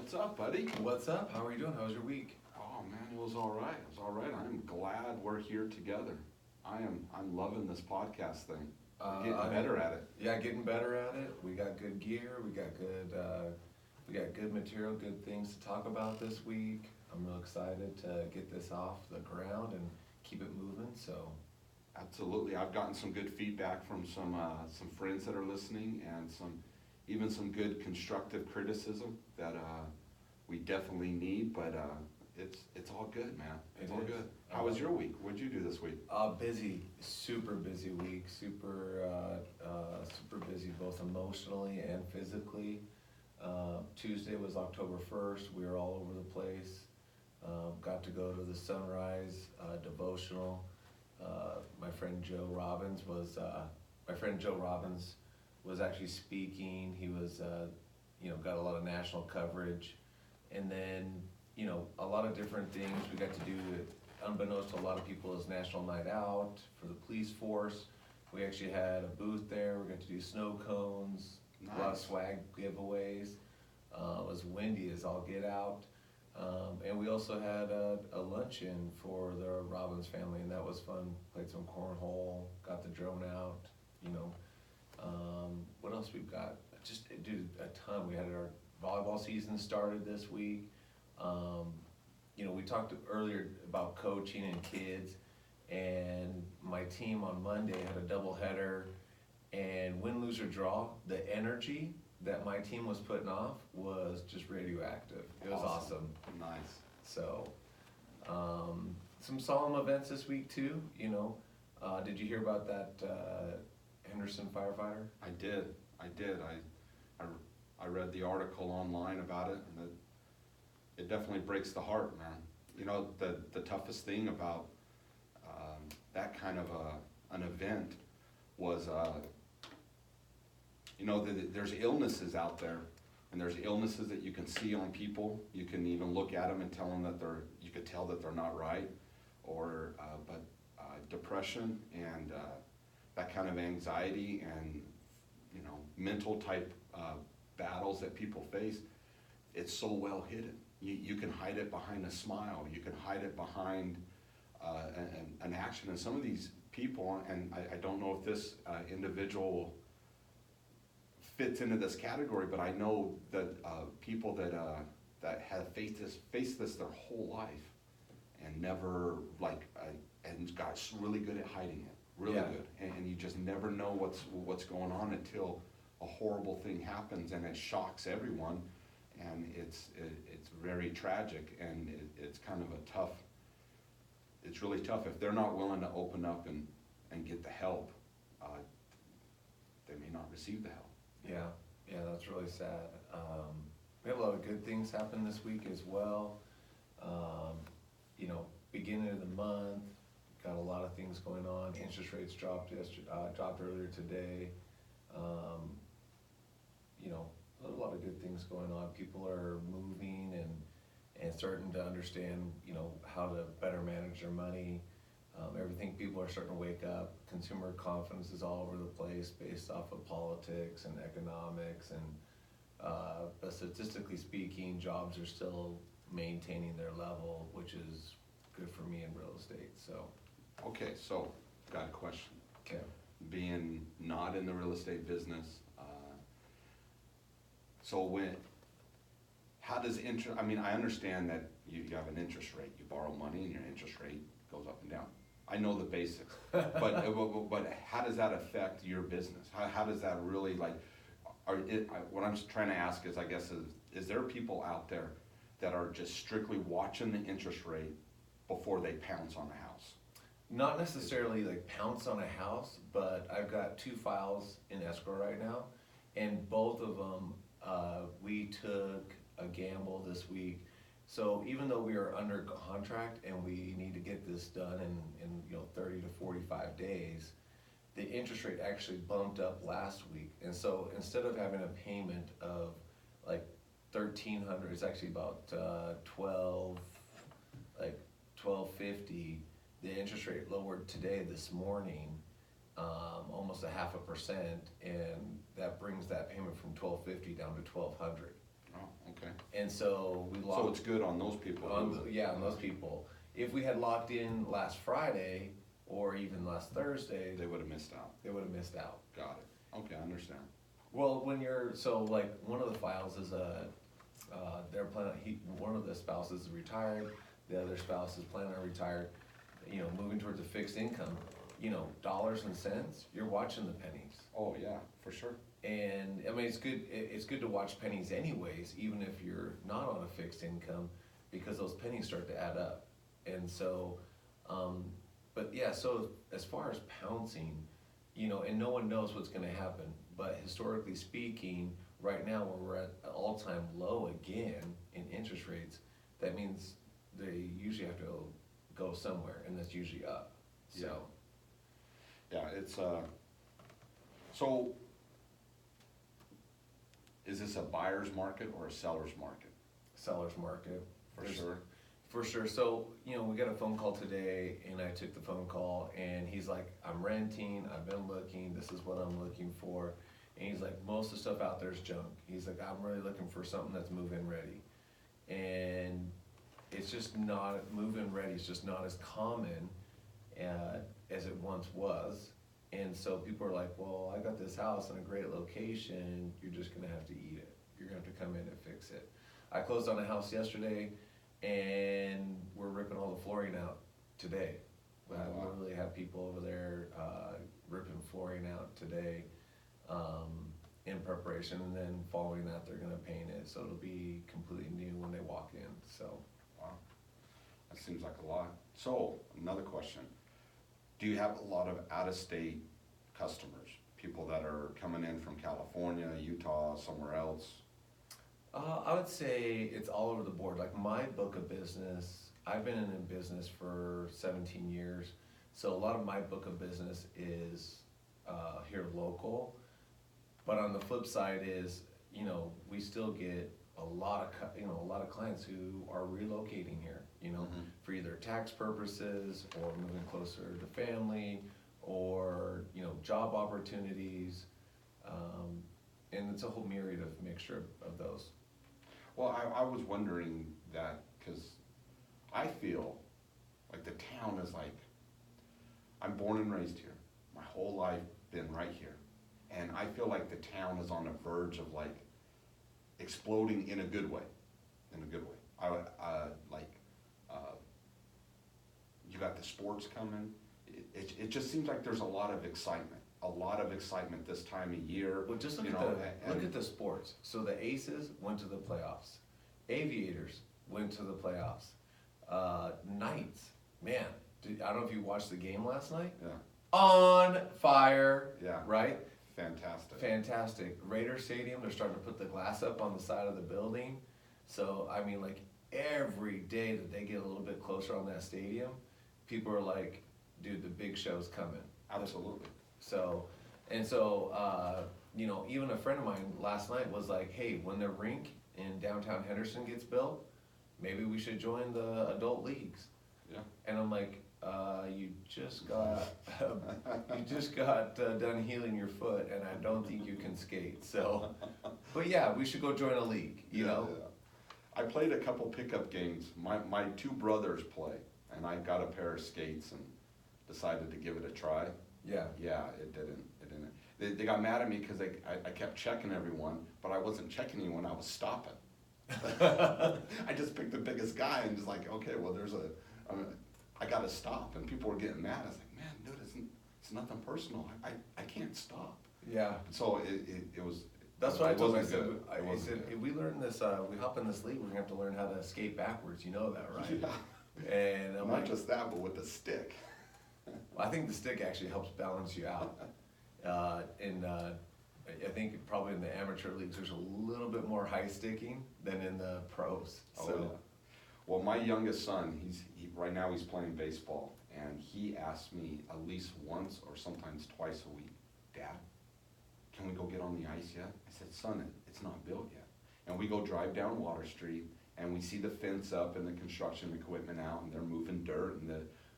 What's up, buddy? What's up? How are you doing? How was your week? Oh man, it was all right. It was all right. I'm glad we're here together. I'm loving this podcast thing. We're getting better at it. Yeah, getting better at it. We got good gear. We got good material, good things to talk about this week. I'm real excited to get this off the ground and keep it moving. So, Absolutely. I've gotten some good feedback from some friends that are listening, and even some good constructive criticism that we definitely need. But it's all good, man. It's all good. How was your week? What'd you do this week? Busy, super busy week. Super busy, both emotionally and physically. Tuesday was October 1st. We were all over the place. Got to go to the sunrise devotional. My friend Joe Robbins was actually speaking. He was, got a lot of national coverage, and then, a lot of different things we got to do. Unbeknownst to a lot of people, is National Night Out for the police force. We actually had a booth there. We got to do snow cones, Nice. a lot of swag giveaways. It was windy as all get out. And we also had a luncheon for the Robbins family, and that was fun. Played some cornhole, got the drone out, What else we've got? Just, dude, a ton. We had our volleyball season started this week. We talked earlier about coaching and kids, and my team on Monday had a doubleheader, and win, lose, or draw, the energy that my team was putting off was just radioactive. It was awesome. Nice. So, some solemn events this week too, Did you hear about that Henderson firefighter? I did. I read the article online about it, and it definitely breaks the heart, man. The toughest thing about that kind of an event was, there's illnesses out there, and there's illnesses that you can see on people. You can even look at them and tell them that you could tell that they're not right, but depression and that kind of anxiety and mental type battles that people face, it's so well hidden. You can hide it behind a smile. You can hide it behind an action. And some of these people, and I don't know if this individual fits into this category, but I know that people that have faced this their whole life and never and got really good at hiding it, really good, and you just never know what's going on until a horrible thing happens, and it shocks everyone, and it's very tragic, and it's kind of it's really tough if they're not willing to open up and get the help. They may not receive the help. Yeah, that's really sad. We had a lot of good things happen this week as well. Beginning of the month, got a lot of things going on. Interest rates dropped earlier today. A lot of good things going on. People are moving and starting to understand, how to better manage their money. Everything, people are starting to wake up. Consumer confidence is all over the place based off of politics and economics, but statistically speaking, jobs are still maintaining their level, which is good for me in real estate. So, okay, so got a question. Okay. Being not in the real estate business, how does interest? I mean, I understand that you have an interest rate. You borrow money, and your interest rate goes up and down. I know the basics, but how does that affect your business? How does that really what I'm trying to ask is, I guess, is there people out there that are just strictly watching the interest rate before they pounce on a house? Not necessarily pounce on a house, but I've got 2 files in escrow right now, and both of them, we took a gamble this week. So even though we are under contract and we need to get this done in 30 to 45 days, the interest rate actually bumped up last week. And so instead of having a payment of $1,300, it's actually about $1,250. The interest rate lowered this morning, almost 0.5%, and that brings that payment from $1,250 down to $1,200. Oh, Okay. And so we So locked. it's good on those people. On those people. If we had locked in last Friday, or even last Thursday, They would have missed out. they would have missed out. Got it. Okay, I understand. Well, when you're, so like, one of the files is they're planning, one of the spouses is retired, the other spouse is planning on retired, you know, moving towards a fixed income, you know, dollars and cents, you're watching the pennies. Oh, yeah, for sure. And, I mean, it's good to watch pennies anyways, even if you're not on a fixed income, because those pennies start to add up. And so, but yeah, so as far as pouncing, you know, and no one knows what's gonna happen, but historically speaking, right now, when we're at an all-time low again in interest rates, that means they usually have to go somewhere, and that's usually up, so. Yeah, it's, so, is this a buyer's market or a seller's market? Seller's market. For There's- sure. For sure. So, you know, we got a phone call today, and I took the phone call, and he's like, I'm renting, I've been looking, this is what I'm looking for. And he's like, most of the stuff out there is junk. He's like, I'm really looking for something that's move-in ready. And it's just not, move-in ready is just not as common as it once was. And so people are like, well, I got this house in a great location, you're just gonna have to eat it. You're gonna have to come in and fix it. I closed on a house yesterday, and we're ripping all the flooring out today. I Wow. literally have people over there, ripping flooring out today, in preparation, and then following that, they're gonna paint it, so it'll be completely new when they walk in, so. Wow, that seems like a lot. So, another question. Do you have a lot of out-of-state customers? People that are coming in from California, Utah, somewhere else? I would say it's all over the board. Like my book of business, I've been in business for 17 years. So a lot of my book of business is here local. But on the flip side is, you know, we still get a lot of clients who are relocating here, you know, Mhm. for either tax purposes or moving closer to family or, you know, job opportunities. And it's a whole myriad of mixture of those. Well, I was wondering that, cause I feel like the town is like, I'm born and raised here, my whole life been right here. And I feel like the town is on the verge of like exploding in a good way, in a good way. You got the sports coming, it just seems like there's a lot of excitement this time of year. Well, just you look know, at the sports. So the Aces went to the playoffs. Aviators went to the playoffs. Knights, man, I don't know if you watched the game last night. Yeah, On fire. Yeah. Right? fantastic. Fantastic. Raider Stadium, they're starting to put the glass up on the side of the building. So, I mean, like, every day that they get a little bit closer on that stadium, people are like, dude, the big show's coming. Absolutely. So, you know, even a friend of mine last night was like, hey, when the rink in downtown Henderson gets built, maybe we should join the adult leagues. Yeah. And I'm like, you just got done healing your foot, and I don't think you can skate. So, but yeah, we should go join a league. You know. Yeah. I played a couple pickup games. My two brothers play, and I got a pair of skates and decided to give it a try. Yeah. Yeah, it didn't. They got mad at me because I kept checking everyone, but I wasn't checking anyone. I was stopping. I just picked the biggest guy and just like, okay, well, I got to stop, and people were getting mad. I was like, man, dude, it's nothing personal. I can't stop. Yeah. So it was. That's what I told him. I wasn't said, good. It I wasn't said, good. if we learn this, we hop in this league, we're gonna have to learn how to skate backwards. You know that, right? Yeah. And I'm Not like, just that, but with the stick. I think the stick actually helps balance you out. I think probably in the amateur leagues, there's a little bit more high sticking than in the pros. Oh, So, yeah. Well, my youngest son, right now he's playing baseball, and he asks me at least once or sometimes twice a week, Dad, can we go get on the ice yet? I said, son, it's not built yet. And we go drive down Water Street, and we see the fence up and the construction equipment out, and they're moving dirt, and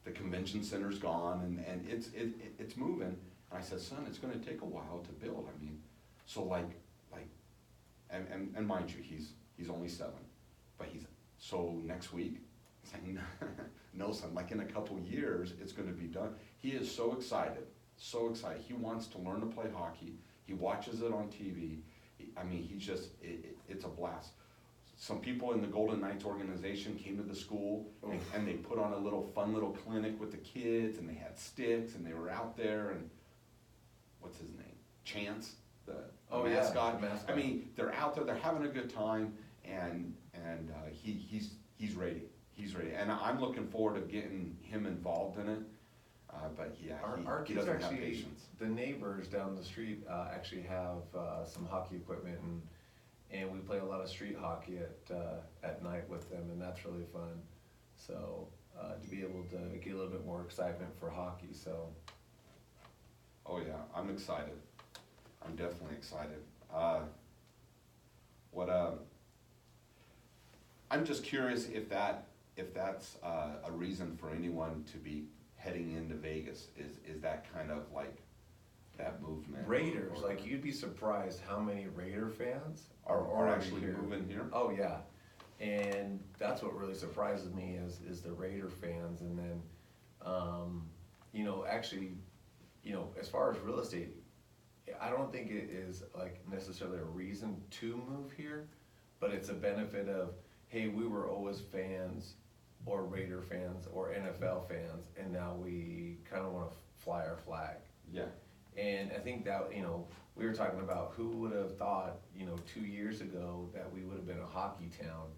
the convention center's gone, and it's moving. And I said, son, it's gonna take a while to build. I mean, so and mind you, he's He's only 7, but so next week, he's like, no son, like in a couple years, it's gonna be done. He is so excited, so excited. He wants to learn to play hockey. He watches it on TV. He's just, it's a blast. Some people in the Golden Knights organization came to the school and they put on a fun little clinic with the kids, and they had sticks and they were out there, and what's his name? Chance, the mascot. The mascot. They're out there, they're having a good time, and he's ready. He's ready, and I'm looking forward to getting him involved in it. But yeah, Our he kids doesn't have actually, patience. the neighbors down the street actually have some hockey equipment, and we play a lot of street hockey at night with them, and that's really fun. So to be able to get a little bit more excitement for hockey, so. Oh yeah, I'm excited. I'm definitely excited. I'm just curious if that's a reason for anyone to be heading into Vegas. Is that kind of like that movement? Raiders, like you'd be surprised how many Raider fans are already actually here. moving here? Oh yeah, and that's what really surprises me is the Raider fans, and then actually, as far as real estate, I don't think it is like necessarily a reason to move here, but it's a benefit of, hey, we were always fans or Raider fans or NFL fans, and now we kind of want to fly our flag. Yeah. And I think that, we were talking about who would have thought, 2 years ago that we would have been a hockey town.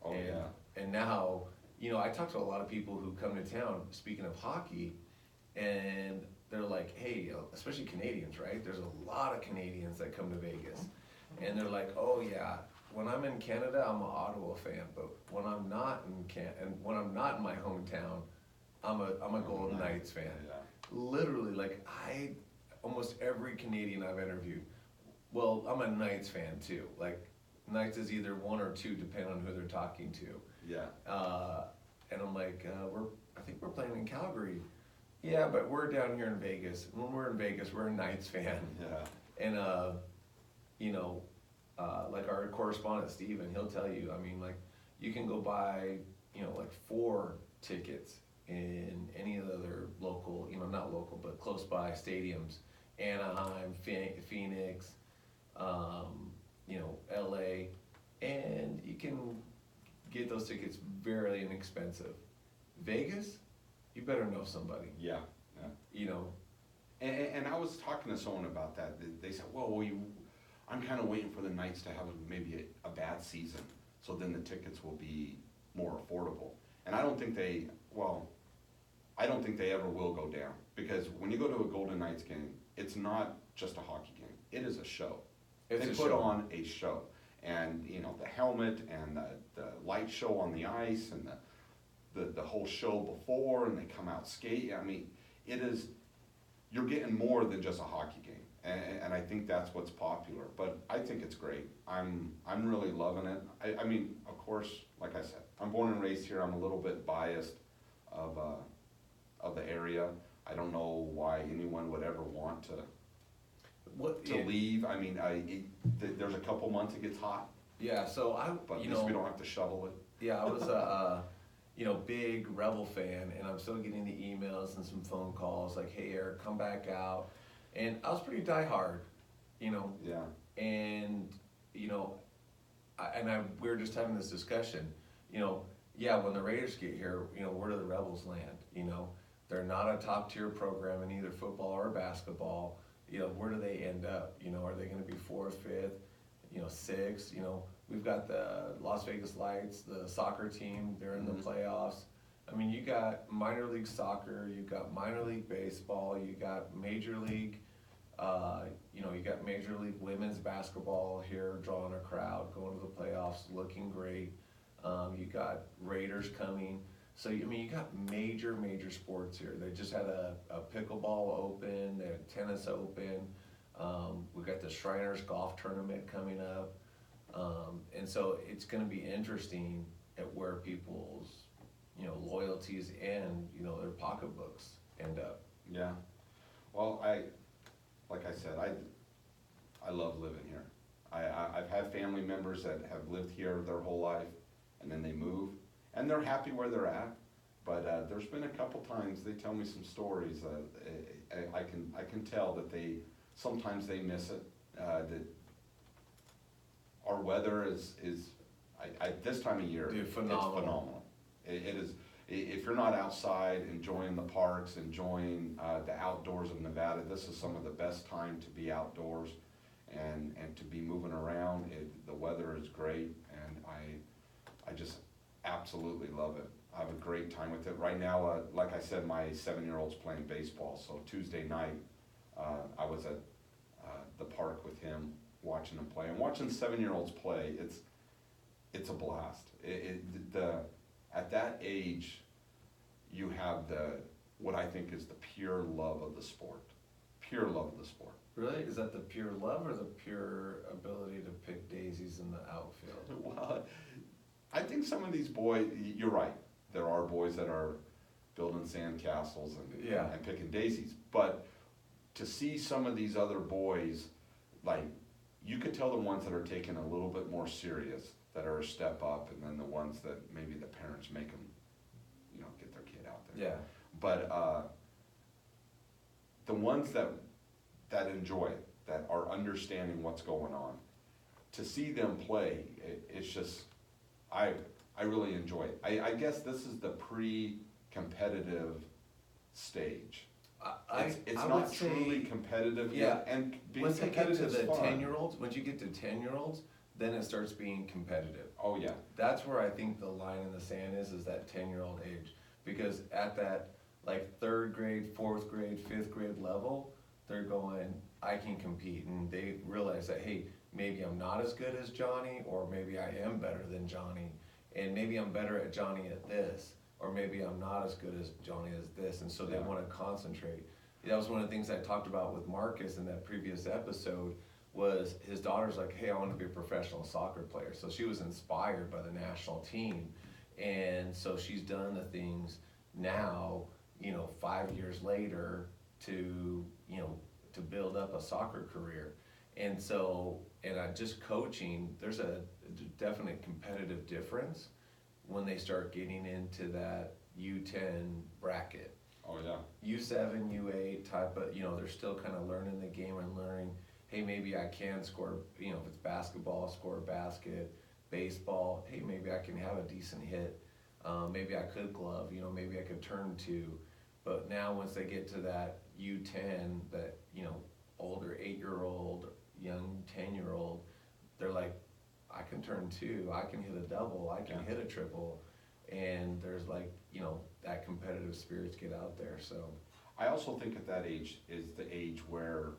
Oh, and, yeah. And now, I talk to a lot of people who come to town, speaking of hockey, and they're like, hey, especially Canadians, right? There's a lot of Canadians that come to Vegas. And they're like, oh yeah, when I'm in Canada, I'm an Ottawa fan, but when I'm not when I'm not in my hometown, I'm a Golden Knights fan. Yeah. Literally, like almost every Canadian I've interviewed, well, I'm a Knights fan too. Like Knights is either 1 or 2, depending on who they're talking to. Yeah. And I'm like, I think we're playing in Calgary. Yeah, but we're down here in Vegas. When we're in Vegas, we're a Knights fan. Yeah. And like our correspondent Steven, he'll tell you, like you can go buy, like 4 tickets in any of the other local, not local, but close by stadiums, Anaheim, Phoenix, LA, and you can get those tickets very inexpensive. Vegas, you better know somebody. Yeah. And I was talking to someone about that. They said, well, I'm kind of waiting for the Knights to have maybe a bad season, so then the tickets will be more affordable. And I don't think they ever will go down, because when you go to a Golden Knights game, it's not just a hockey game. It is a show. They put on a show, and the helmet and the light show on the ice and the whole show before, and they come out skate. You're getting more than just a hockey game, and I think that's what's popular. But I think it's great. I'm really loving it. Of course, like I said, I'm born and raised here. I'm a little bit biased of the area. I don't know why anyone would ever want to leave. There's a couple months it gets hot. Yeah, so but at least we don't have to shovel it. Yeah, I was a big Rebel fan, and I'm still getting the emails and some phone calls like, hey Eric, come back out. And I was pretty diehard, Yeah. And we were just having this discussion, when the Raiders get here, where do the Rebels land? They're not a top tier program in either football or basketball. Where do they end up? Are they going to be 4th, 5th, 6th? We've got the Las Vegas Lights, the soccer team, they're in the playoffs. You got minor league soccer, you got minor league baseball, you got major league, you got major league women's basketball here drawing a crowd, going to the playoffs, looking great. You got Raiders coming. So, you got major sports here. They just had a pickleball open, they had tennis open. We got the Shriners Golf Tournament coming up. And so it's going to be interesting at where people's, loyalties and, their pocketbooks end up. Yeah. Well, like I said, I love living here. I've have family members that have lived here their whole life, and then they move, and they're happy where they're at. But there's been a couple times they tell me some stories. I can tell that sometimes they miss it. That our weather is this time of year, Dude, it's phenomenal. phenomenal. It is. If you're not outside enjoying the parks, enjoying the outdoors of Nevada, this is some of the best time to be outdoors and to be moving around. The weather is great, and I just absolutely love it. I have a great time with it. Right now, like I said, my 7-year-old's playing baseball, so Tuesday night, I was at the park with him, watching him play. And watching 7-year-olds play, it's a blast. At that age, you have what I think is the pure love of the sport. Pure love of the sport. Really? Is that the pure love or the pure ability to pick daisies in the outfield? Well, I think some of these boys, you're right. There are boys that are building sand castles and picking daisies. But to see some of these other boys, like, you could tell the ones that are taken a little bit more serious, that are a step up, and then the ones that maybe the parents make them, get their kid out there. Yeah. But the ones that enjoy it, that are understanding what's going on, to see them play, it's just, I really enjoy it. I guess this is the pre-competitive stage. It's I not would say, truly competitive yeah, yet, and being once they get to competitive the is fun. 10-year-olds, once you get to 10-year-olds, then it starts being competitive. Oh, yeah. That's where I think the line in the sand is that 10-year-old age. Because at that, like, 3rd grade, 4th grade, 5th grade level, they're going, I can compete. And they realize that, hey, maybe I'm not as good as Johnny, or maybe I am better than Johnny. And maybe I'm better at Johnny at this, or maybe I'm not as good as Johnny as this. And so they Yeah. want to concentrate. That was one of the things I talked about with Marcus in that previous episode, was his daughter's like, hey, I want to be a professional soccer player. So she was inspired by the national team. And so she's done the things now, 5 years later to build up a soccer career. And so, just coaching, there's a definite competitive difference when they start getting into that U10 bracket. Oh, yeah. U7, U8 type of, they're still kind of learning the game and learning, hey, maybe I can score, if it's basketball, score a basket, baseball, hey, maybe I can have a decent hit. Maybe I could glove, maybe I could turn 2. But now once they get to that U10, that, older 8-year-old, young 10-year-old, they're like, I can turn 2, I can hit a double, I can hit a triple. And there's that competitive spirits get out there, so. I also think at that age is the age where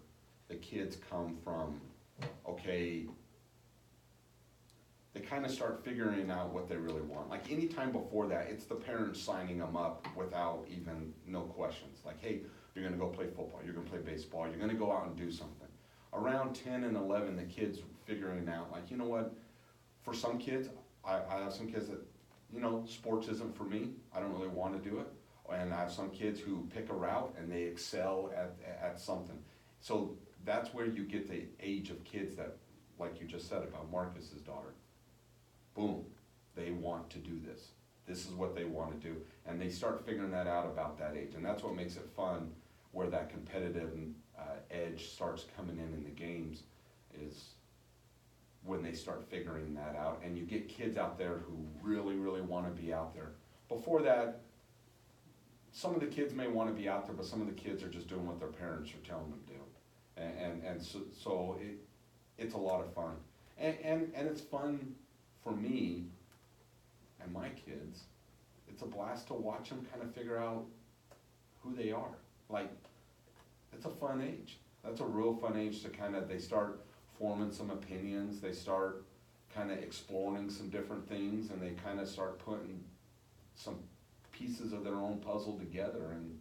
the kids come from, okay, they kind of start figuring out what they really want. Like any time before that, it's the parents signing them up without even, no questions. Like, hey, you're gonna go play football, you're gonna play baseball, you're gonna go out and do something. Around 10 and 11, the kids figuring out, like, you know what, for some kids, I have some kids that, sports isn't for me, I don't really wanna do it. And I have some kids who pick a route and they excel at something. So that's where you get the age of kids that, like you just said about Marcus's daughter. Boom, they want to do this. This is what they want to do. And they start figuring that out about that age. And that's what makes it fun, where that competitive edge starts coming in the games, is when they start figuring that out. And you get kids out there who really, really want to be out there. Before that, some of the kids may want to be out there, but some of the kids are just doing what their parents are telling them to do. And so it's a lot of fun. And it's fun for me and my kids. It's a blast to watch them kind of figure out who they are. Like, it's a fun age. That's a real fun age to they start forming some opinions, they start kind of exploring some different things, and they kind of start putting some pieces of their own puzzle together, and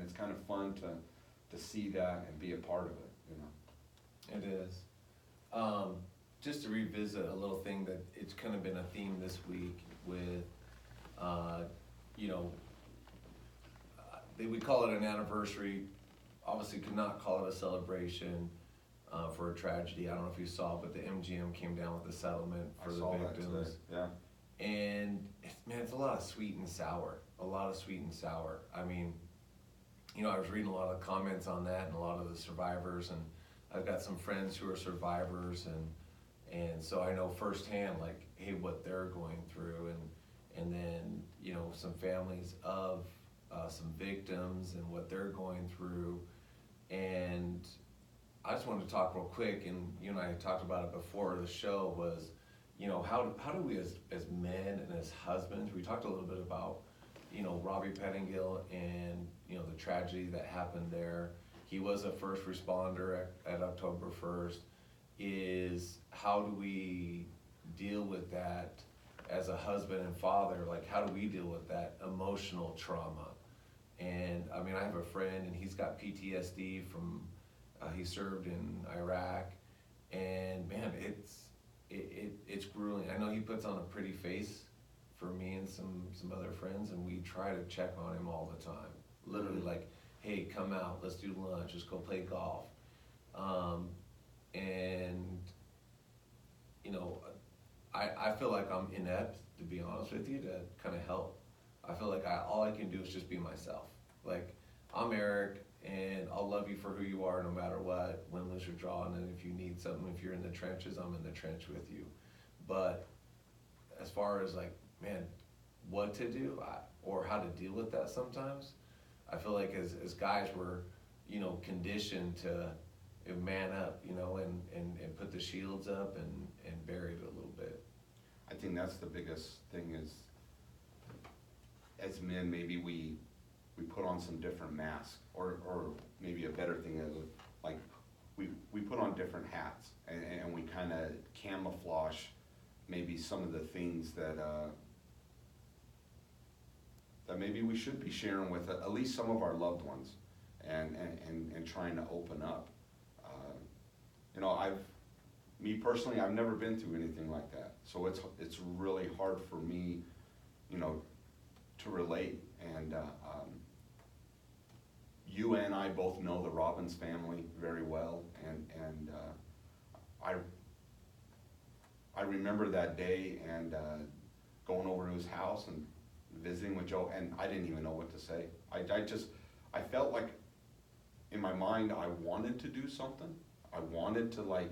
it's kind of fun to see that and be a part of it, It is. Just to revisit a little thing that it's kind of been a theme this week with, we call it an anniversary, obviously could not call it a celebration. for a tragedy. I don't know if you saw, but the MGM came down with a settlement I for the saw that victims. today, yeah. And man, it's a lot of sweet and sour. A lot of sweet and sour. I mean, you know, I was reading a lot of comments on that and a lot of the survivors, and I've got some friends who are survivors, and so I know firsthand, like, hey, what they're going through, and then, you know, some families of some victims and what they're going through. And I just wanted to talk real quick, and you and I talked about it before the show, was, you know, how do we as men and as husbands, we talked a little bit about, you know, Robbie Pettingill and, you know, the tragedy that happened there. He was a first responder at October 1st. Is how do we deal with that as a husband and father? Like, how do we deal with that emotional trauma? And I mean, I have a friend and he's got PTSD from, he served in Iraq, and man, it's grueling. I know he puts on a pretty face for me and some other friends, and we try to check on him all the time. Literally, like, hey, come out, let's do lunch, let's go play golf. And you know, I feel like I'm inept, to be honest with you, to kind of help. I feel like all I can do is just be myself. Like, I'm Eric, and I'll love you for who you are no matter what, win, lose, or draw. And then if you need something, if you're in the trenches, I'm in the trench with you. But as far as like, man, what to do or how to deal with that sometimes, I feel like as guys we're, you know, conditioned to man up, you know, and put the shields up and bury it a little bit. I think that's the biggest thing is, as men, maybe we put on some different masks, or maybe a better thing is, like, we put on different hats, and we kind of camouflage maybe some of the things that that maybe we should be sharing with at least some of our loved ones, and trying to open up. You know, me personally, I've never been through anything like that, so it's really hard for me, you know, to relate. And you and I both know the Robbins family very well, and I remember that day and going over to his house and visiting with Joe, and I didn't even know what to say. I felt like in my mind I wanted to do something. I wanted to, like,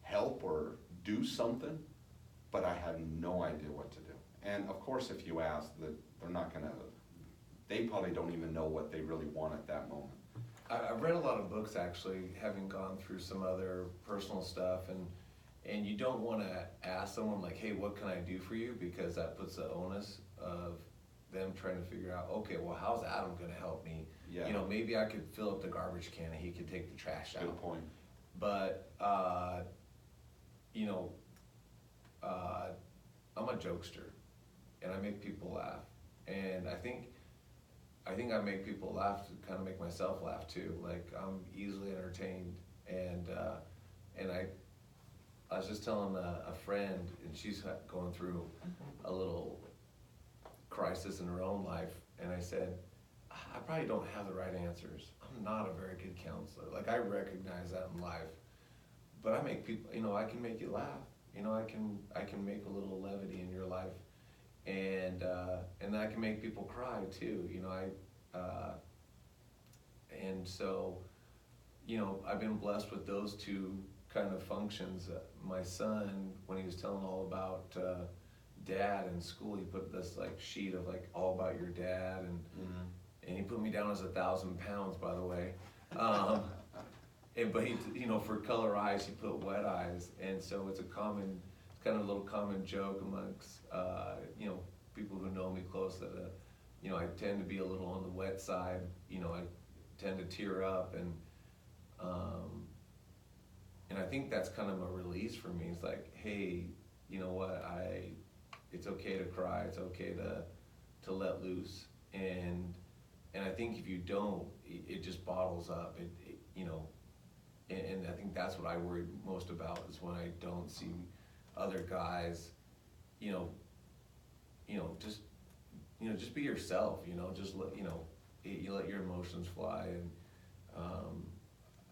help or do something, but I had no idea what to do. And of course, if you ask, that they're not gonna, they probably don't even know what they really want at that moment. I've read a lot of books, actually, having gone through some other personal stuff, and you don't want to ask someone like, hey, what can I do for you? Because that puts the onus of them trying to figure out, okay, well, how's Adam gonna help me? Yeah. You know, maybe I could fill up the garbage can and he could take the trash out. Good point. But, you know, I'm a jokester, and I make people laugh. And I think I make people laugh to kind of make myself laugh too. Like, I'm easily entertained, and I was just telling a friend, and she's going through a little crisis in her own life, and I said, I probably don't have the right answers. I'm not a very good counselor. Like, I recognize that in life, but I make people, you know, I can make you laugh. You know, I can make a little levity in your life, and I can make people cry too. You know, and so, you know, I've been blessed with those two kind of functions. My son, when he was telling all about dad in school, he put this like sheet of like all about your dad, and he put me down as 1,000 pounds, by the way. But he, you know, for color eyes, he put wet eyes, and so it's kind of a little common joke amongst, you know, people who know me close that, you know, I tend to be a little on the wet side. You know, I tend to tear up, and I think that's kind of a release for me. It's like, hey, you know what, it's okay to cry, it's okay to let loose, and I think if you don't, it just bottles up. It you know. And I think that's what I worry most about, is when I don't see other guys, you know, just be yourself, you know, just let, you know, you let your emotions fly. And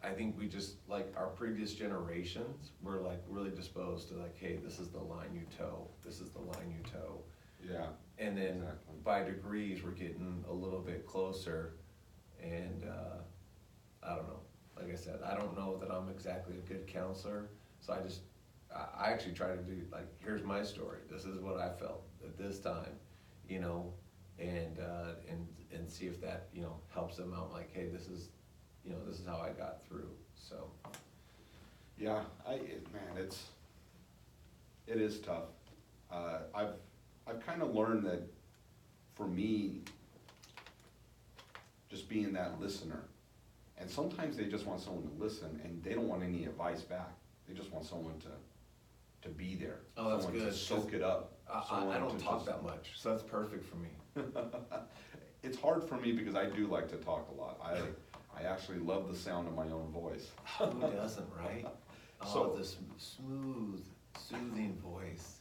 I think we just, like our previous generations, were like really disposed to like, hey, this is the line you toe, this is the line you toe. Yeah. And then Exactly. by degrees, we're getting a little bit closer, and I don't know. Like I said, I don't know that I'm exactly a good counselor, so I actually try to do, like, here's my story, this is what I felt at this time, you know, and see if that, you know, helps them out, like, hey, this is, you know, this is how I got through, so. Yeah, man, it is tough. I've kind of learned that for me, just being that listener, and sometimes they just want someone to listen and they don't want any advice back. They just want someone to be there. Oh, that's someone good, to soak it up. I someone don't to talk just- that much, so that's perfect for me. It's hard for me because I do like to talk a lot. I actually love the sound of my own voice. Who doesn't, right? So- Oh, this smooth, soothing voice.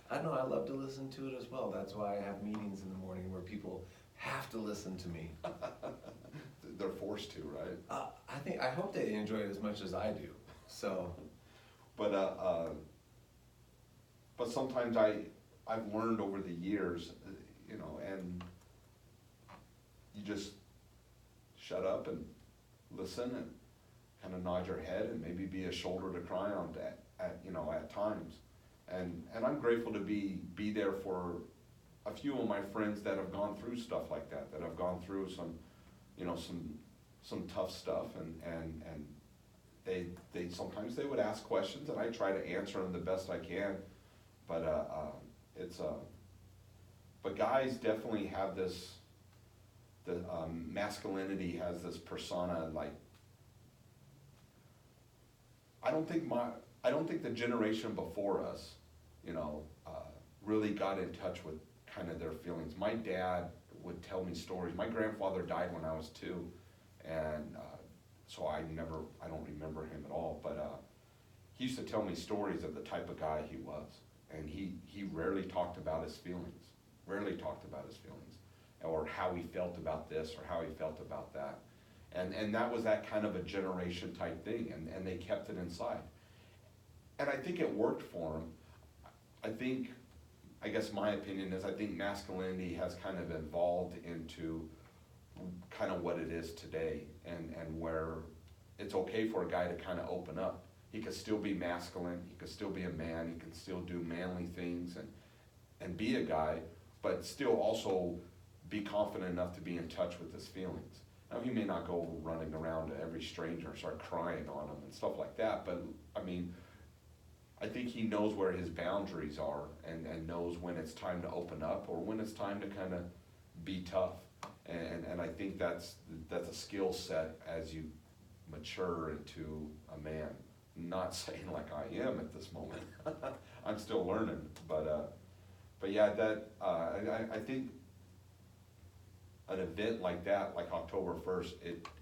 I know, I love to listen to it as well. That's why I have meetings in the morning where people have to listen to me. They're forced to, right? I hope they enjoy it as much as I do, so. But sometimes I've learned over the years, you know, and you just shut up and listen and kind of nod your head and maybe be a shoulder to cry on at times. And I'm grateful to be there for a few of my friends that have gone through stuff like that have gone through some tough stuff, and they sometimes they would ask questions and I try to answer them the best I can, but but guys definitely have this, masculinity has this persona, like, I don't think the generation before us, you know, really got in touch with kind of their feelings. My dad would tell me stories. My grandfather died when I was 2, and so I don't remember him at all, but he used to tell me stories of the type of guy he was, and he rarely talked about his feelings, or how he felt about this or how he felt about that. And that was that kind of a generation type thing, and they kept it inside. And I think it worked for him. I guess my opinion is I think masculinity has kind of evolved into kind of what it is today, and where it's okay for a guy to kind of open up. He could still be masculine, he could still be a man, he can still do manly things and be a guy, but still also be confident enough to be in touch with his feelings. Now, he may not go running around to every stranger and start crying on them and stuff like that, but I mean, I think he knows where his boundaries are, and knows when it's time to open up or when it's time to kind of be tough. And I think that's a skill set as you mature into a man. Not saying like I am at this moment. I'm still learning, but yeah, I think an event like that, like October 1st,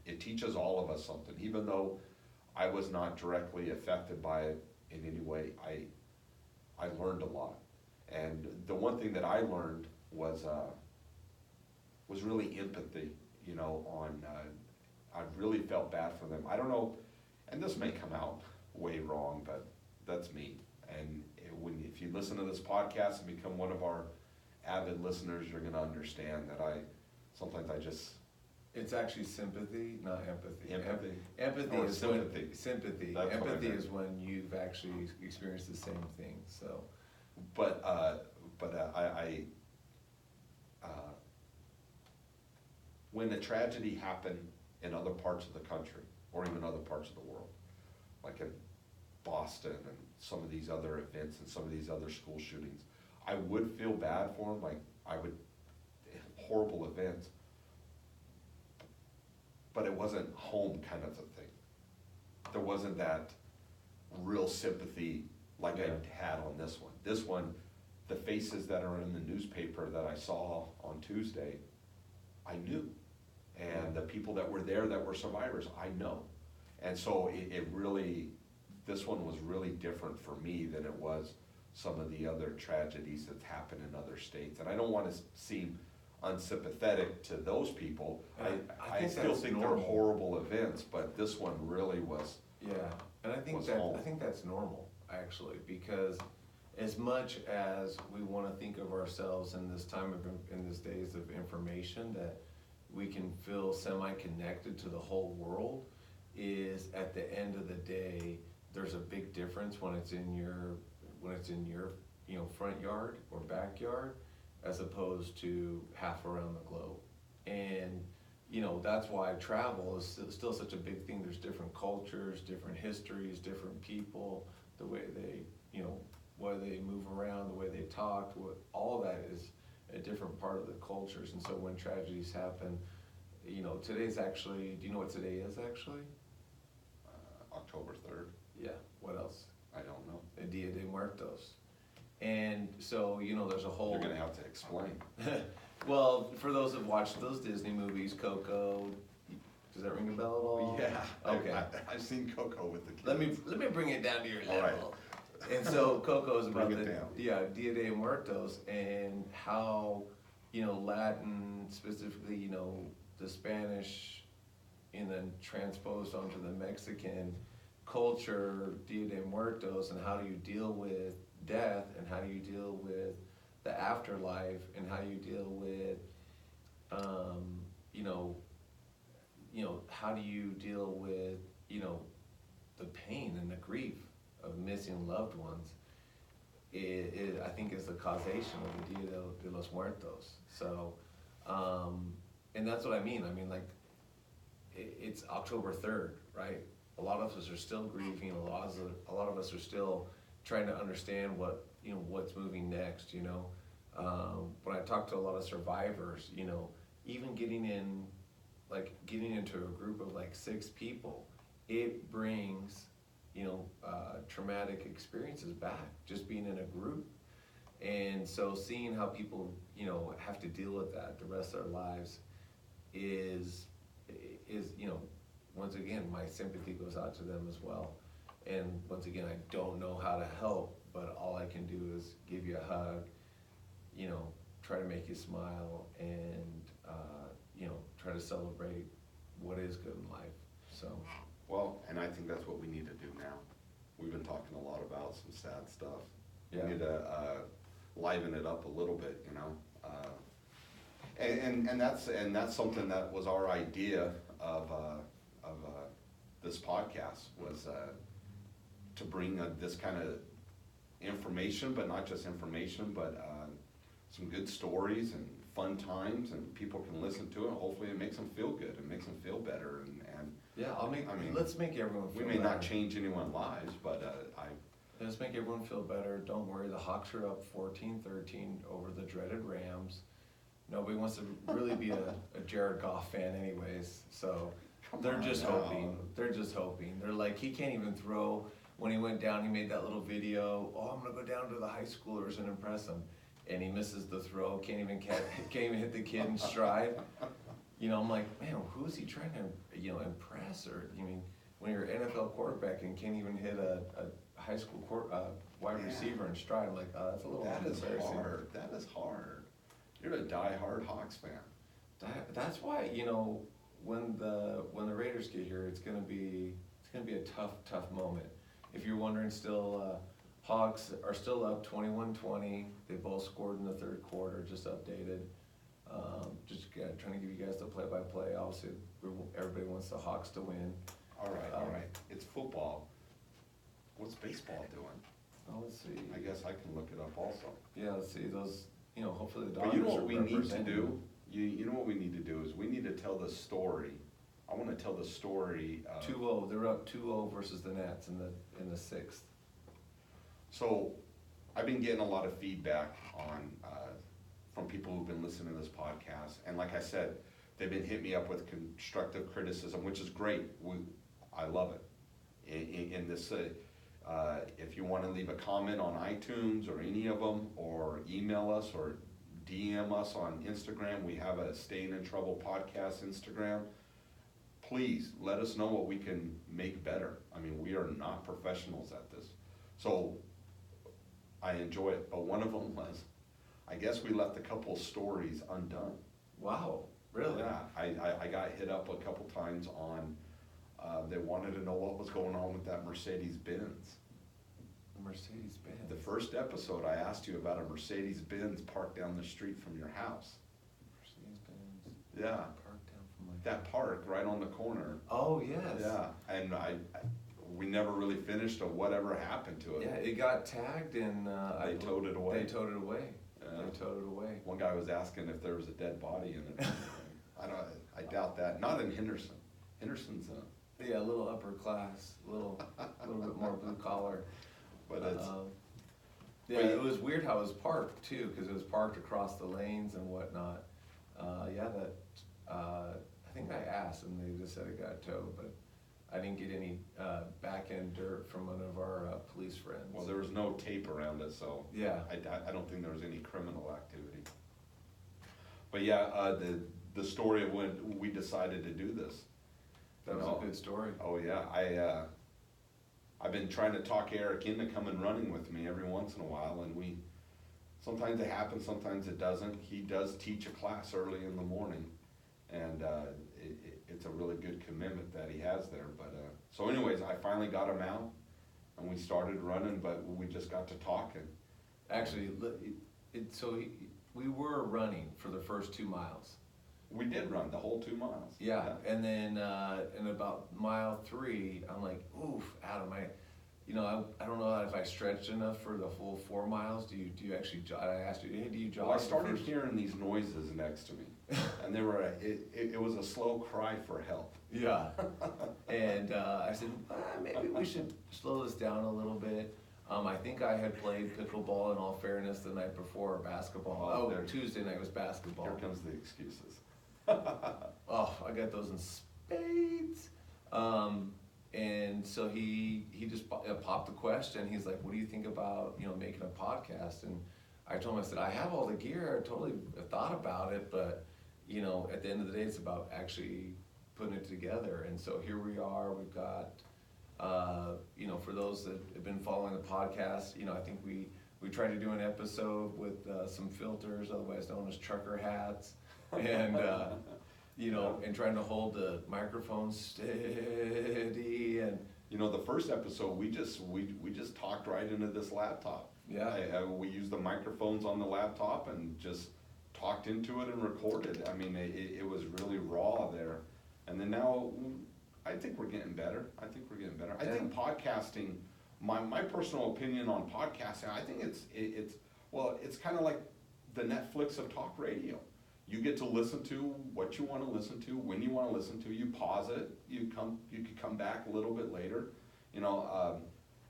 it teaches all of us something. Even though I was not directly affected by it in any way, I learned a lot. And the one thing that I learned was really empathy, you know, I really felt bad for them. I don't know, and this may come out way wrong, but that's me. And if you listen to this podcast and become one of our avid listeners, you're gonna understand that sometimes I just... It's actually sympathy, not empathy. Empathy. Empathy Or is sympathy. Sympathy. That's what I Empathy meant. is when you've actually experienced the same thing, so. But when a tragedy happened in other parts of the country, or even other parts of the world, like in Boston and some of these other events and some of these other school shootings, I would feel bad for them, like horrible events, but it wasn't home kind of a thing. There wasn't that real sympathy like I had on this one. This one, the faces that are in the newspaper that I saw on Tuesday, I knew. And the people that were there that were survivors, I know. And so it really, this one was really different for me than it was some of the other tragedies that happened in other states. And I don't want to seem unsympathetic to those people. I think still that's think they're normal. horrible events, but this one really was. Yeah, and Was home. I think that's normal, actually, because as much as we wanna think of ourselves in this time of, in this days of information, that we can feel semi-connected to the whole world, is at the end of the day, there's a big difference when it's in your, you know, front yard or backyard, as opposed to half around the globe. And, you know, that's why travel is still such a big thing. There's different cultures, different histories, different people, the way they, you know, why they move around, the way they talk, all of that is a different part of the cultures. And so when tragedies happen, you know, today's actually, do you know what today is actually? October 3rd, Yeah, what else? I don't know. El Dia de Muertos. And so, you know, there's a whole. You're gonna have to explain. Well, for those that watched those Disney movies, Coco, does that ring a bell at all? Yeah. Okay. I've seen Coco with the kids. Let me bring it down to your All right. level. And so Coco is about Bring it the, down. yeah, Dia de Muertos, and how, you know, Latin, specifically, you know, the Spanish, and then transposed onto the Mexican culture, Dia de Muertos, and how do you deal with death, and how do you deal with the afterlife, and how you deal with, you know, how do you deal with, you know, the pain and the grief of missing loved ones. I think is the causation of the Dia de los Muertos. So, and that's what I mean. I mean, like, it's October 3rd, right? A lot of us are still grieving. A lot of us are still trying to understand what, you know, what's moving next, you know. When I talk to a lot of survivors, you know, even getting into a group of like 6 people, it brings, you know, traumatic experiences back, just being in a group. And so seeing how people, you know, have to deal with that the rest of their lives is, you know, once again, my sympathy goes out to them as well. And once again, I don't know how to help, but all I can do is give you a hug, you know, try to make you smile, and, you know, try to celebrate what is good in life, so. Well, and I think that's what we need to do now. We've been talking a lot about some sad stuff. Yeah. We need to liven it up a little bit, you know. And that's something that was our idea of this podcast, was to bring this kind of information, but not just information, but some good stories and fun times, and people can listen to it. Hopefully, it makes them feel good. It makes them feel better, and Yeah, I mean, let's make everyone we feel may better. not change anyone's lives, but Let's make everyone feel better. Don't worry, the Hawks are up 14-13 over the dreaded Rams. Nobody wants to really be a Jared Goff fan anyways, so they're on just now. hoping. They're just hoping. They're like, he can't even throw. When he went down, he made that little video, oh, I'm gonna go down to the high schoolers and impress them. And he misses the throw, can't even hit the kid in stride. You know, I'm like, man, who is he trying to, you know, impress? Or, you mean, when you're an NFL quarterback and can't even hit a high school wide Yeah. receiver in stride, I'm like, oh, that's a little that is embarrassing. hard. That is hard. You're a diehard Hawks fan. That's why, you know, when the Raiders get here, it's gonna be a tough moment. If you're wondering, still, Hawks are still up 21-20. They both scored in the third quarter, just updated. Just trying to give you guys the play-by-play. Obviously, everybody wants the Hawks to win. All right. It's football. What's baseball doing? Oh, let's see. I guess I can look it up also. Yeah, let's see those. You know, hopefully the Dodgers But you know are what we need to representing. do? You know what we need to do is we need to tell the story. I want to tell the story. 2-0. They're up 2-0 versus the Nats in the 6th. So, I've been getting a lot of feedback on from people who've been listening to this podcast, and like I said, they've been hitting me up with constructive criticism, which is great. I love it. In this, if you want to leave a comment on iTunes or any of them, or email us or DM us on Instagram, we have a Staying in Trouble podcast Instagram. Please let us know what we can make better. I mean, we are not professionals at this. So I enjoy it, but one of them was, I guess we left a couple of stories undone. Wow, really? Yeah, I got hit up a couple times on, they wanted to know what was going on with that Mercedes-Benz. Mercedes-Benz. The first episode, I asked you about a Mercedes-Benz parked down the street from your house. Mercedes-Benz. Yeah, Parked down from my. that park right on the corner. Oh, yes. Yeah, and we never really finished of whatever happened to it. Yeah, it got tagged and, They towed it away. They towed it away. Yeah. They towed it away. One guy was asking if there was a dead body in it. I doubt that. Not in Henderson. Henderson's Yeah, a little upper class, a little bit more blue collar. but it's, Yeah, it was weird how it was parked too, cause it was parked across the lanes and whatnot. I think I asked and they just said it got towed, but I didn't get any, back end dirt from one of our, police friends. well, there was no tape around it, so Yeah, I don't think there was any criminal activity. But yeah, the story of when we decided to do this. that was No. a good story. Oh yeah, I've been trying to talk Eric into coming running with me every once in a while, and sometimes it happens, sometimes it doesn't. He does teach a class early in the morning, and it's a really good commitment that he has there. But so anyways, I finally got him out, and we started running, but we just got to talking. Actually, we were running for the first 2 miles. We did run the whole 2 miles. Yeah, and then in about mile 3, I'm like, oof, Adam, I don't know if I stretched enough for the full 4 miles. Do you actually? I asked you, hey, do you jog? Well, I the started first-" hearing these noises next to me, and they were it was a slow cry for help. Yeah, and I said, maybe we should slow this down a little bit. I think I had played pickleball, in all fairness, the night before, or basketball. Oh, Oh, there- Tuesday night was basketball. Here comes the excuses. Oh, I got those in spades. And so he just popped the question. He's like, "What do you think about making a podcast?" And I told him, I said, "I have all the gear. I totally thought about it, but at the end of the day, it's about actually putting it together." And so here we are. We've got, for those that have been following the podcast, I think we tried to do an episode with some filters, otherwise known as trucker hats, and and trying to hold the microphone steady and The first episode we just talked right into this laptop. yeah. We used the microphones on the laptop and just talked into it and recorded. I mean, it was really raw there. And then now, I think we're getting better. I think podcasting, my personal opinion on podcasting, I think it's kind of like the Netflix of talk radio. You get to listen to what you want to listen to, when you want to listen to. You pause it. You could come back a little bit later,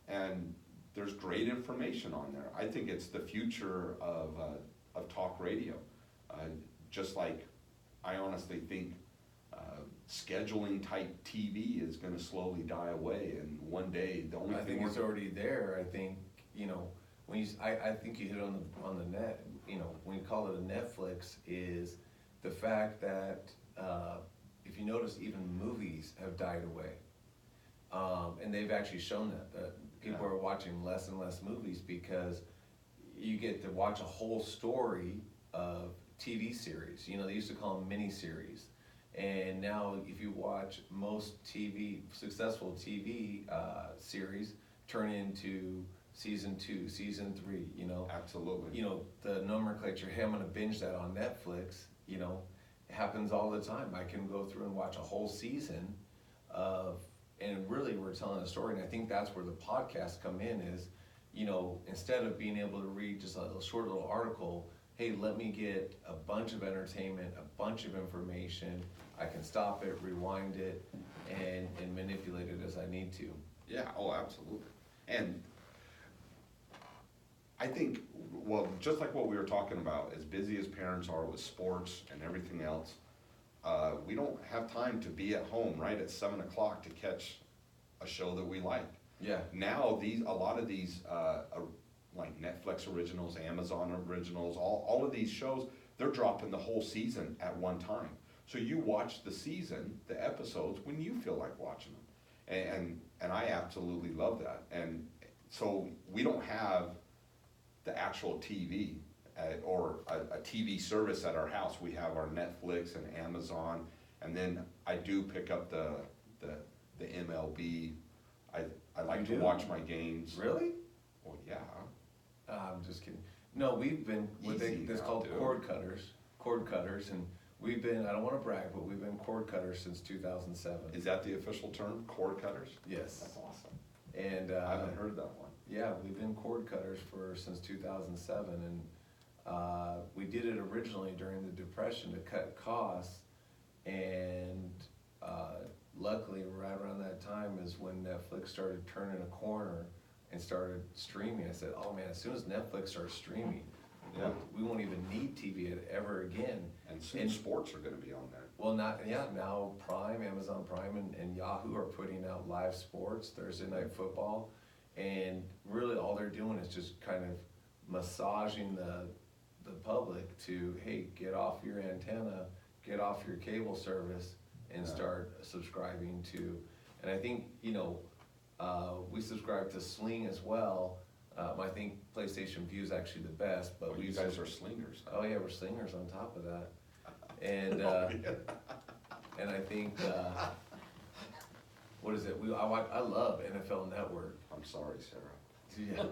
and there's great information on there. I think it's the future of talk radio. Just like I honestly think scheduling type TV is going to slowly die away, and one day the only I thing think it's already there. I think when I think you hit on the net. When you call it a Netflix, is the fact that if you notice, even movies have died away, and they've actually shown that people are watching less and less movies because you get to watch a whole story of TV series. They used to call them mini-series. And now if you watch most successful TV series turn into season 2, season 3, Absolutely. The nomenclature, hey, I'm gonna binge that on Netflix, it happens all the time. I can go through and watch a whole season and really we're telling a story. And I think that's where the podcasts come in is, instead of being able to read just a short little article, hey, let me get a bunch of entertainment, a bunch of information. I can stop it, rewind it, and manipulate it as I need to. Yeah, oh, absolutely. And I think, well, just like what we were talking about, as busy as parents are with sports and everything else, we don't have time to be at home right at 7 o'clock to catch a show that we like. Yeah. Now a lot of these like Netflix originals, Amazon originals, all of these shows, they're dropping the whole season at one time. So you watch the season, the episodes, when you feel like watching them. And I absolutely love that. And so we don't have the actual TV or a TV service at our house. We have our Netflix and Amazon, and then I do pick up the MLB. I like You to do? watch my games. Really? Well, yeah. I'm just kidding. No, we've been, Easy it's now, called dude. cord cutters, and we've been, I don't wanna brag, but we've been cord cutters since 2007. Is that the official term? Cord cutters? Yes. That's awesome. And, I haven't heard that one. yeah, we've been cord cutters since 2007, and, we did it originally during the Depression to cut costs, and, luckily, right around that time is when Netflix started turning a corner and started streaming. I said, oh man, as soon as Netflix starts streaming, Yeah. we won't even need TV ever again. And soon And- sports are gonna be on there. Well, now Prime, Amazon Prime and Yahoo are putting out live sports, Thursday Night Football. And really all they're doing is just kind of massaging the public to, hey, get off your antenna, get off your cable service and Yeah. start subscribing to, and I think, we subscribe to Sling as well. I think PlayStation View is actually the best, but Well, you guys are slingers. oh yeah, we're slingers on top of that. And, Oh, yeah. and I think, what is it? I love NFL Network. I'm sorry, Sarah. Yeah.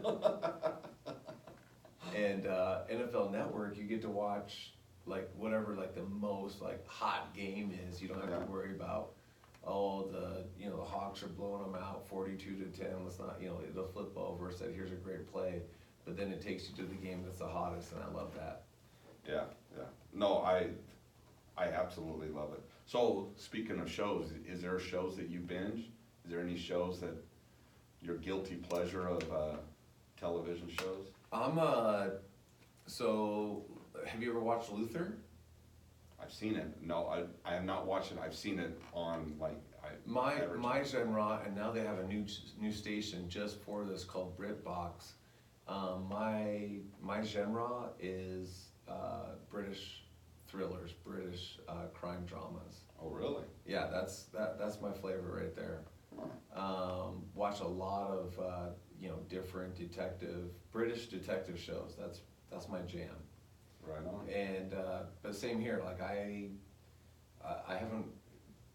And NFL Network, you get to watch like whatever like the most like hot game is. You don't have Yeah. to worry about, oh, the Hawks are blowing them out 42-10. Let's not, it'll flip over. Said here's a great play, but then it takes you to the game that's the hottest, and I love that. Yeah, yeah. No, I absolutely love it. So, speaking of shows, is there shows that you binge? Is there any shows that your guilty pleasure of television shows? So have you ever watched Luther? I've seen it. No, I have not watched it. I've seen it on My advertised. genre, and now they have a new station just for this called BritBox. My genre is British thrillers, British crime dramas. Oh, really? Yeah, that's my flavor right there. Watch a lot of different British detective shows. That's my jam. Right on. And but same here. Like I haven't.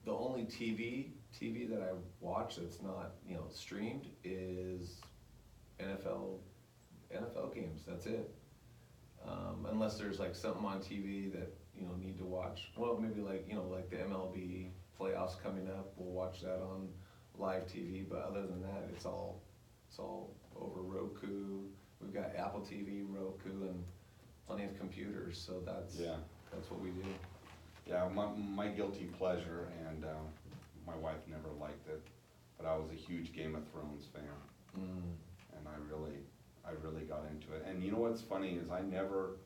The only TV that I watch that's not streamed is NFL games. That's it. Unless there's like something on TV that need to watch. Well, maybe like like the MLB playoffs coming up. We'll watch that on live TV. But other than that, it's all over Roku. We've got Apple TV, Roku, and plenty of computers. So that's what we do. Yeah, my guilty pleasure, and my wife never liked it, but I was a huge Game of Thrones fan, and I really got into it. And you know what's funny is I'd never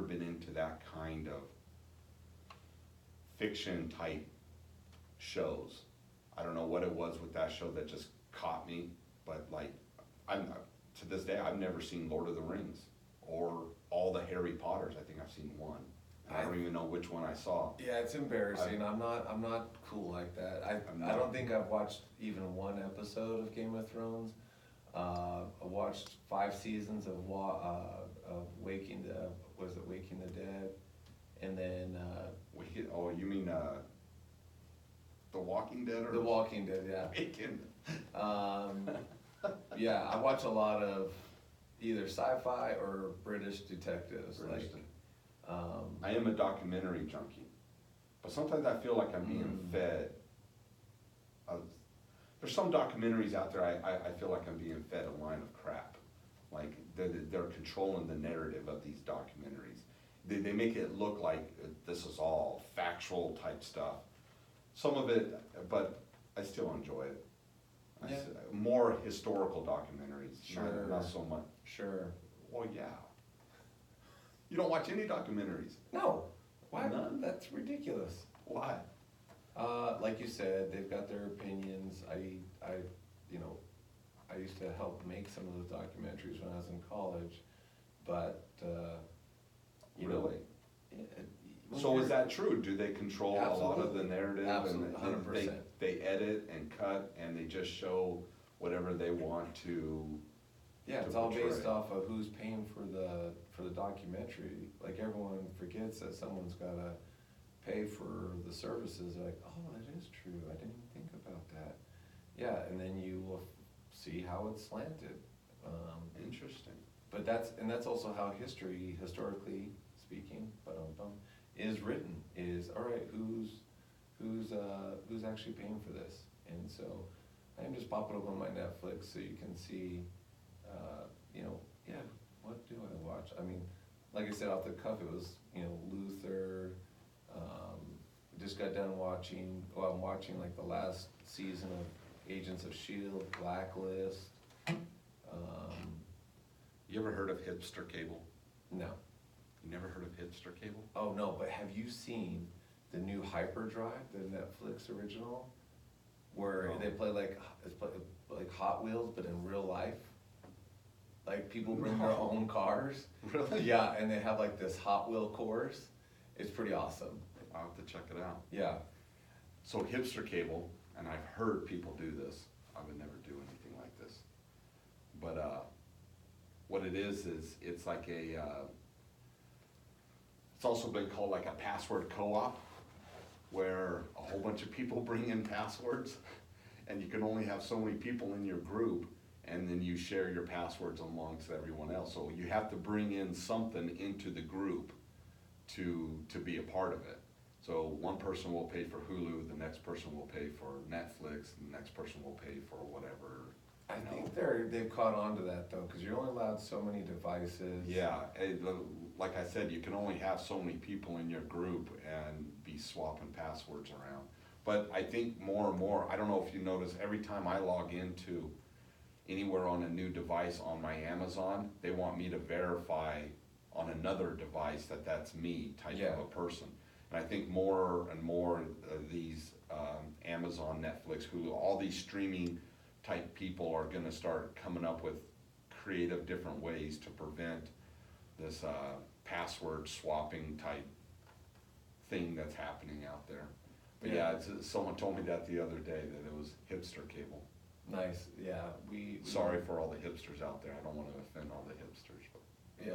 been into that kind of fiction type shows. I don't know what it was with that show that just caught me, but like to this day I've never seen Lord of the Rings or all the Harry Potters. I think I've seen one. I don't even know which one I saw. Yeah, it's embarrassing. I'm not cool like that. I'm I not. don't think I've watched even one episode of Game of Thrones. I watched 5 seasons of Waking the Dead, and then Oh, you mean The Walking Dead or The Walking Dead. Yeah. Waking? Yeah, I watch a lot of either sci-fi or British detectives. British. Like, I am a documentary junkie, but sometimes I feel like I'm being fed. There's some documentaries out there I feel like I'm being fed a line of crap. Like they're controlling the narrative of these documentaries. They make it look like this is all factual type stuff. Some of it, but I still enjoy it. Yeah. More historical documentaries, Sure. not so much. sure. Well, yeah. You don't watch any documentaries. No. Why? None? That's ridiculous. Why? Like you said, they've got their opinions. I used to help make some of those documentaries when I was in college, but Really? when So is you're- that true? Do they control a lot of the Absolutely. narrative? Absolutely, And 100%. they edit and cut and they just show whatever they want to Yeah, to it's all portray. based off of who's paying for the documentary. Like, everyone forgets that someone's gotta pay for the services. Like, oh, that is true, I didn't even think about that. Yeah, and then you will see how it's slanted. Interesting. But that's also how history, historically speaking, is written, is, all right, who's actually paying for this? And so, I can just pop it up on my Netflix so you can see, yeah, what do I watch? I mean, like I said, off the cuff, it was, Luther, just got done watching, I'm watching like the last season of Agents of S.H.I.E.L.D., Blacklist. You ever heard of Hipster Cable? No. You never heard of Hipster Cable? Oh, no, but have you seen the new Hyperdrive, the Netflix original? Where No. they play like Hot Wheels, but in real life? Like, people bring their No. own cars. Really? Yeah, and they have like this Hot Wheel course. It's pretty awesome. I'll have to check it out. Yeah. So Hipster Cable, and I've heard people do this, I would never do anything like this. But, what it is it's like it's also been called like a password co-op, where a whole bunch of people bring in passwords, and you can only have so many people in your group, and then you share your passwords amongst everyone else. So you have to bring in something into the group to be a part of it. So one person will pay for Hulu, the next person will pay for Netflix, the next person will pay for whatever. I you know. think they've caught on to that though, because you're only allowed so many devices. Yeah, like I said, you can only have so many people in your group and be swapping passwords around. But I think more and more, I don't know if you notice, every time I log into anywhere on a new device on my Amazon, they want me to verify on another device that that's me type Yeah. of a person. And I think more and more of these Amazon, Netflix, Hulu, all these streaming type people are gonna start coming up with creative different ways to prevent this password swapping type thing that's happening out there. But yeah, someone told me that the other day, that it was Hipster Cable. Nice, yeah, we. Sorry for all the hipsters out there, I don't wanna offend all the hipsters, but. Yeah,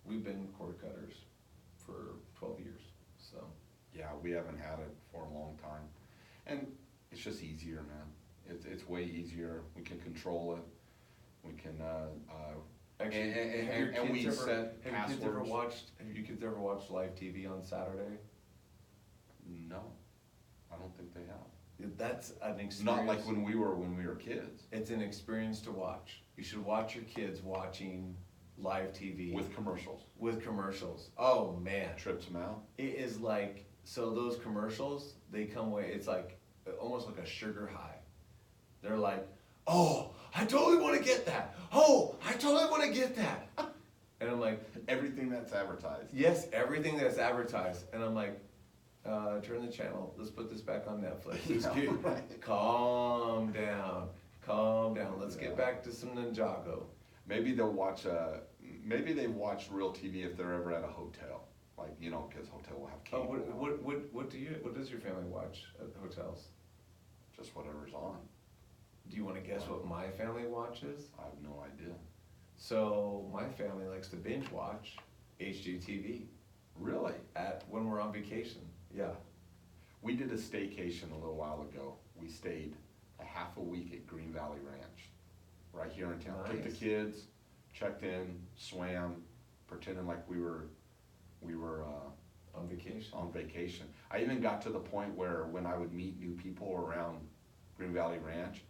we've been cord cutters for 12 years, so. Yeah, we haven't had it for a long time, and it's just easier, man. It's way easier, we can control it, we can, Actually, and we set Have passwords. you kids ever watched live TV on Saturday? No, I don't think they have. That's an experience. Not like when we were kids. It's an experience to watch. You should watch your kids watching live TV. With commercials. With commercials. Oh, man. Trips them out. It is like, so those commercials, they come away, it's like, almost like a sugar high. They're like, oh, I totally wanna get that. Oh, I totally wanna get that. And I'm like, Everything that's advertised. yes, everything that's advertised. And I'm like, turn the channel, let's put this back on Netflix. Let's Yeah, get, right. calm down, let's get Yeah. back to some Ninjago. Maybe they'll watch, maybe they watch real TV if they're ever at a hotel. Like, you know, cause hotel will have Oh, cable. what does your family watch at hotels? Just whatever's on. Do you wanna guess what my family watches? I have no idea. So, my family likes to binge watch HGTV Really? when we're on vacation, yeah. We did a staycation a little while ago. We stayed a half a week at Green Valley Ranch, right here in town. Took the Nice. kids, checked in, swam, pretending like we were On vacation. on vacation. I even got to the point where when I would meet new people around Green Valley Ranch,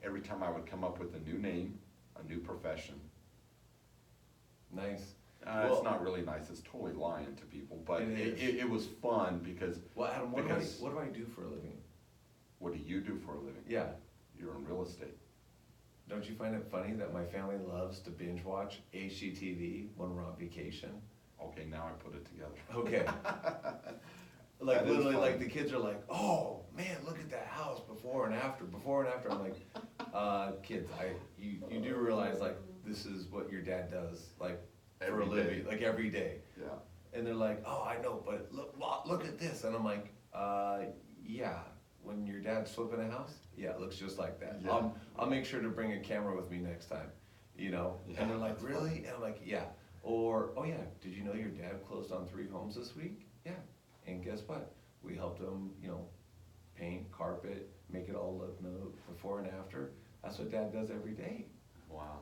every time I would come up with a new name, a new profession. Nice. It's Well- not really nice, it's totally lying to people, but It is. it was fun because Well, Adam, what Because- do I do for a living? what do you do for a living? Yeah. You're in real estate. Don't you find it funny that my family loves to binge watch HGTV when we're on vacation? Okay, now I put it together. Okay. Like, That is literally, funny. like, the kids are like, oh, man, look at that house before and after. I'm like, kids, you do realize, like, this is what your dad does, like, for Every a living, day. like, every day. Yeah. And they're like, oh, I know, but look at this. And I'm like, yeah, when your dad's flipping a house? Yeah, it looks just like that. Yeah. I'll make sure to bring a camera with me next time, you know? Yeah, And they're like, that's really? funny. And I'm like, yeah. Or, oh yeah, did you know your dad closed on 3 homes this week? Yeah. And guess what? We helped him, you know, paint, carpet, make it all look new, before and after. That's what dad does every day. Wow.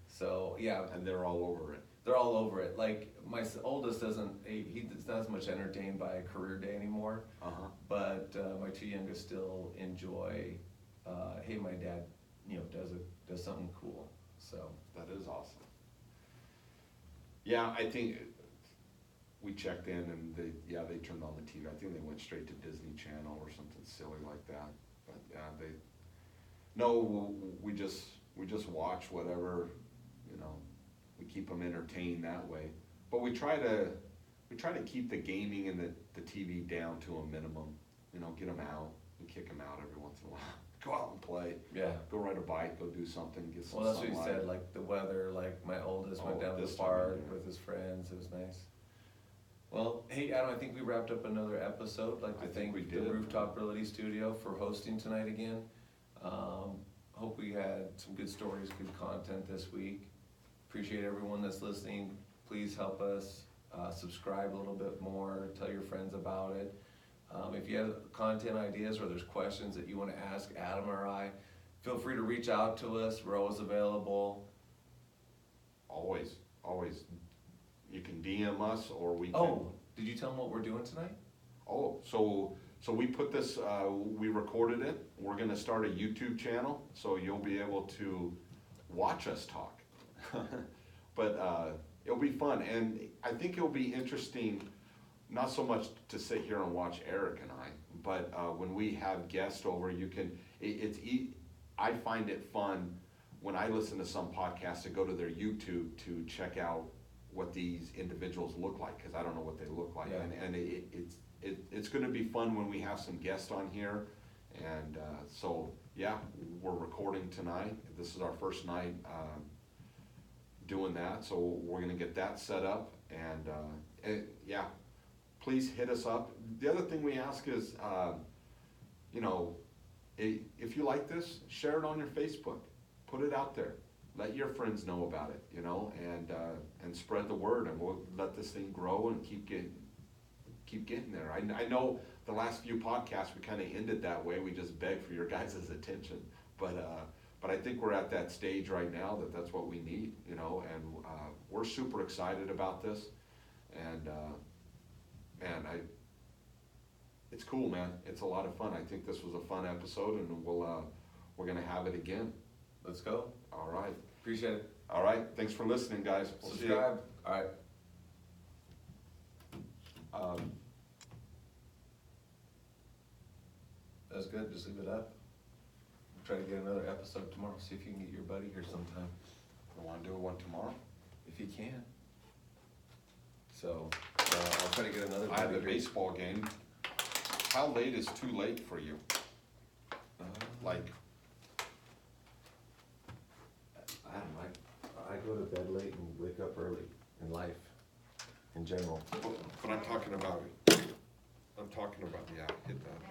So, yeah, And they're all over it. they're all over it. Like, my oldest doesn't, he's not as much entertained by a career day anymore. Uh-huh. But my 2 youngest still enjoy, hey, my dad, you know, does something cool, so. That is awesome. Yeah, I think we checked in and they turned on the TV. I think they went straight to Disney Channel or something silly like that. But yeah, we just watch whatever, you know, we keep them entertained that way. But we try to keep the gaming and the TV down to a minimum, you know, get them out and kick them out every once in a while. Go out and play, Yeah. go ride a bike, go do something, get some Well, that's what sunlight. you said, like the weather, like my oldest went Oh, down to this the time of park year. with his friends, it was nice. Well, hey, Adam, I think we wrapped up another episode. Like to I think thank we the did. Rooftop Realty Studio for hosting tonight again. Hope we had some good stories, good content this week. Appreciate everyone that's listening. Please help us subscribe a little bit more, tell your friends about it. If you have content ideas or there's questions that you want to ask Adam or I, feel free to reach out to us. We're always available. Always. You can DM us or we can. Oh, did you tell them what we're doing tonight? Oh, so we put this, we recorded it. We're gonna start a YouTube channel, so you'll be able to watch us talk. But it'll be fun, and I think it'll be interesting, not so much to sit here and watch Eric and I, but when we have guests over, you can, I find it fun when I listen to some podcasts to go to their YouTube to check out what these individuals look like, because I don't know what they look like. Yeah. And it's gonna be fun when we have some guests on here. And so, yeah, we're recording tonight. This is our first night doing that, so we're gonna get that set up. And yeah, please hit us up. The other thing we ask is, you know, if you like this, share it on your Facebook. Put it out there. Let your friends know about it, you know, and spread the word, and we'll let this thing grow and keep getting there. I know the last few podcasts we kind of ended that way. We just begged for your guys' attention, but I think we're at that stage right now that's what we need, you know, and we're super excited about this, and man, it's cool, man. It's a lot of fun. I think this was a fun episode, and we're gonna have it again. Let's go. All right. Appreciate it. All right. Thanks for listening, guys. We'll see you. Subscribe. All right. That's good. Just leave it up. Try to get another episode tomorrow. See if you can get your buddy here sometime. You want to do one tomorrow? If you can. So, I'll try to get another I have buddy a here. baseball game. How late is too late for you? Like, I don't know. I go to bed late and wake up early in life, in general. but I'm talking about, yeah, hit that.